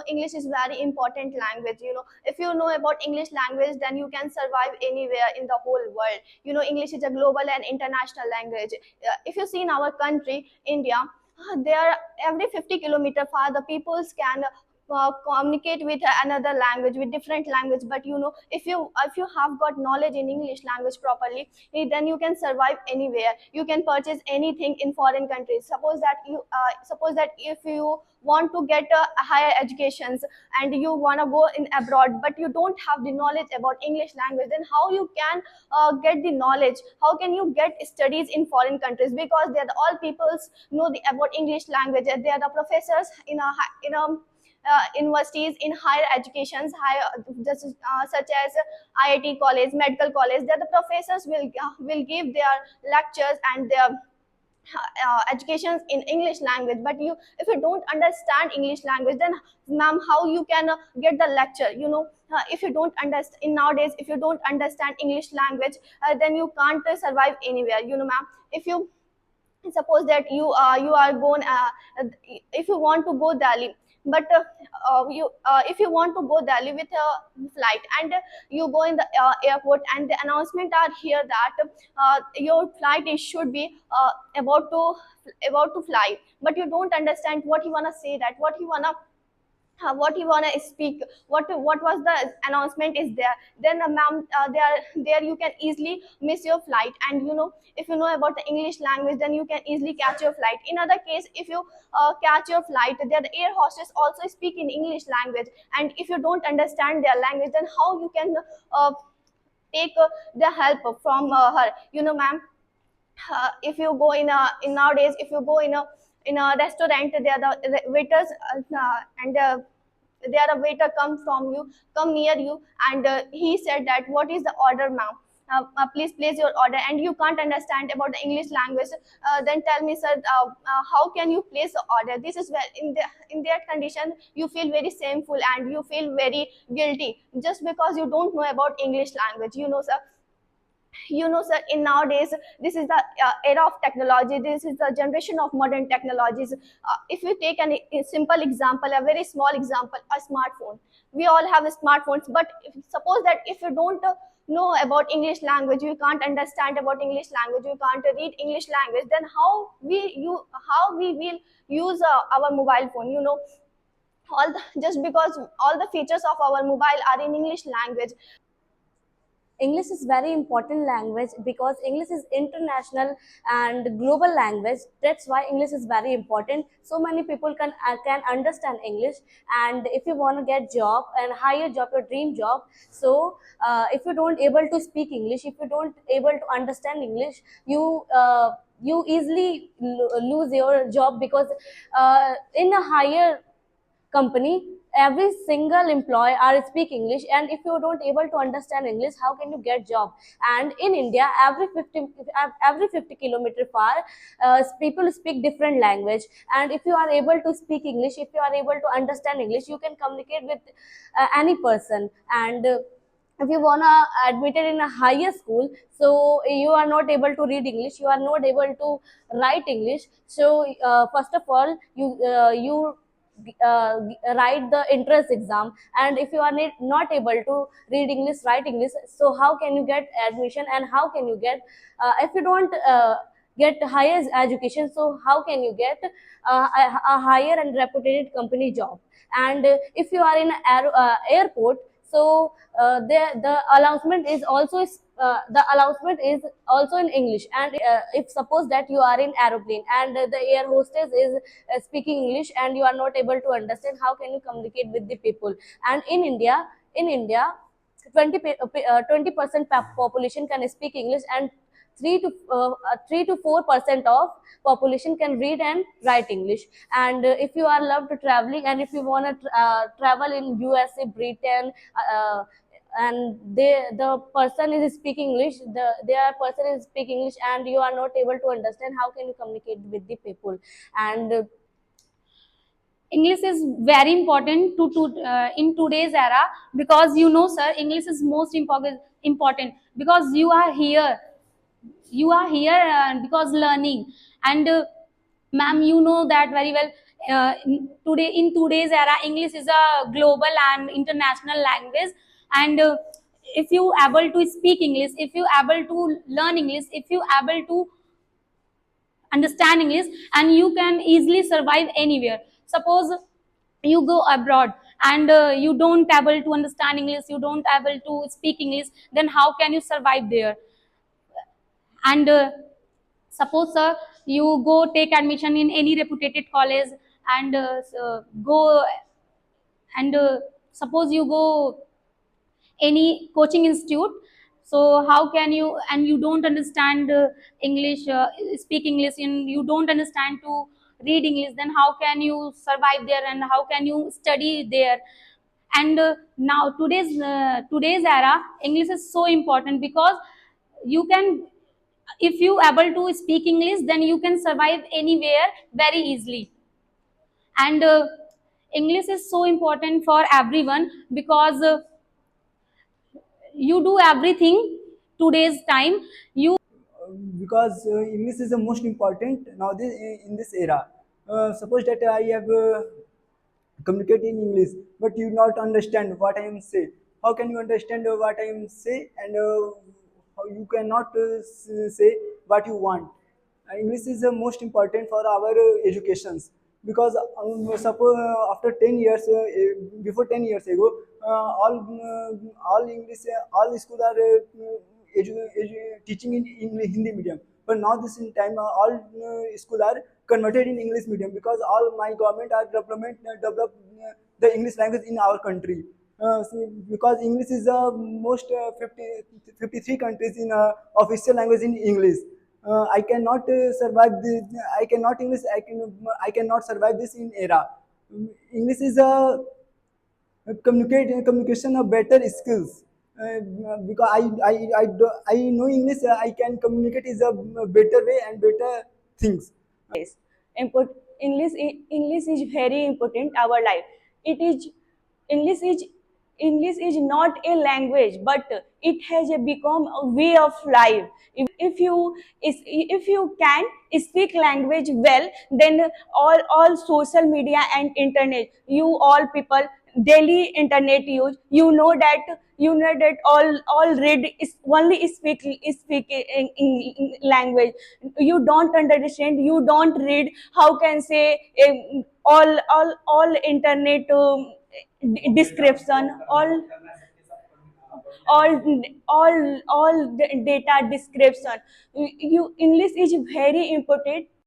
English is very important language. If you know about English language, then you can survive anywhere in the whole world. English is a global and international language. If you see in our country, India, there every 50 kilometer far the peoples can communicate with another language, with different language. But if you have got knowledge in English language properly, then you can survive anywhere. You can purchase anything in foreign countries. Suppose that if you want to get higher educations and you want to go in abroad, but you don't have the knowledge about English language, then how you can get the knowledge? How can you get studies in foreign countries? Because they are all peoples know about English language. They are the professors universities, in higher educations, such as IIT college, medical college. There the professors will give their lectures and their educations in English language. But if you don't understand English language, then ma'am, how you can get the lecture? If you don't understand, in nowadays, if you don't understand English language, then you can't survive anywhere. Ma'am, if you suppose that you are going, if you want to go Delhi, but you if you want to go Delhi with a flight, and you go in the airport, and the announcement are here that your flight is should be about to fly, but you don't understand what you want to say, that what you wanna speak, what was the announcement is there, then ma'am, there you can easily miss your flight. And if you know about the English language, then you can easily catch your flight. In other case, if you catch your flight, there the air hostess also speak in English language, and if you don't understand their language, then how you can take the help from her, ma'am. If you go in nowadays, if you go in a restaurant, there are the waiters, and there a waiter come near you, and he said that, what is the order, ma'am? Please place your order, and you can't understand about the English language. Then tell me, sir, how can you place the order? This is where, in that condition, you feel very shameful and you feel very guilty, just because you don't know about English language, sir. Sir, in nowadays, this is the era of technology. This is the generation of modern technologies. If you take a simple example, a very small example, a smartphone. We all have smartphones, but suppose that if you don't know about English language, you can't understand about English language, you can't read English language, then how we will use our mobile phone? Just because all the features of our mobile are in English language. English is very important language because English is international and global language. That's why English is very important. So many people can understand English. And if you want to get job and higher job, your dream job, so if you don't able to speak English, if you don't able to understand English, you easily lose your job, because in a higher company, every single employee are speak English, and if you don't able to understand English, how can you get job? And in India, every 50 kilometer far, people speak different language. And if you are able to speak English, if you are able to understand English, you can communicate with any person. And if you wanna admitted in a higher school, so you are not able to read English, you are not able to write English. So first of all, you write the entrance exam. And if you are not able to read English, write English, so how can you get admission? And how can you get, if you don't get higher education, so how can you get a higher and reputed company job? And if you are in airport, so the announcement is also in English. And if suppose that you are in aeroplane, and the air hostess is speaking English, and you are not able to understand, how can you communicate with the people? And in India, 20% population can speak English, and 3 to 4% of population can read and write English. And if you are loved to traveling, and if you want to travel in USA, Britain, and the person is speaking English, their person is speaking English, and you are not able to understand, how can you communicate with the people? And English is very important to in today's era, because sir, English is most important because you are here because learning. And ma'am, you know that very well, in today's era, English is a global and international language. And if you able to speak English, if you able to learn English, if you able to understand English, and you can easily survive anywhere. Suppose you go abroad and you don't able to understand English, you don't able to speak English, then how can you survive there? And suppose you go take admission in any reputed college, and go and suppose you go any coaching institute, so how can you, and you don't understand English, speak English, and you don't understand to read English, then how can you survive there and how can you study there? And now today's era, English is so important because you can, if you able to speak English, then you can survive anywhere very easily. And English is so important for everyone because you do everything today's time. You Because English is the most important now in this era. Suppose that I have communicate in English, but you not understand what I am say. How can you understand what I am say, and how you cannot say what you want? English is the most important for our educations, because suppose after 10 years, before 10 years ago, all English, all schools are teaching in Hindi medium. But now this in time, all school are converted in English medium, because all my government are develop the English language in our country. Because English is the most 53 countries in official language in English. I cannot survive the. I cannot English. I cannot survive this in era. English is a communication of better skills. Because I know English, I can communicate is a better way and better things. Yes, English is very important our life. It is English is English is not a language, but it has become a way of life. If you can speak language well, then all social media and internet, you all people daily internet use, you know that all read is only speak in language. You don't understand, you don't read, how can say all internet description, all data description. You English is very important.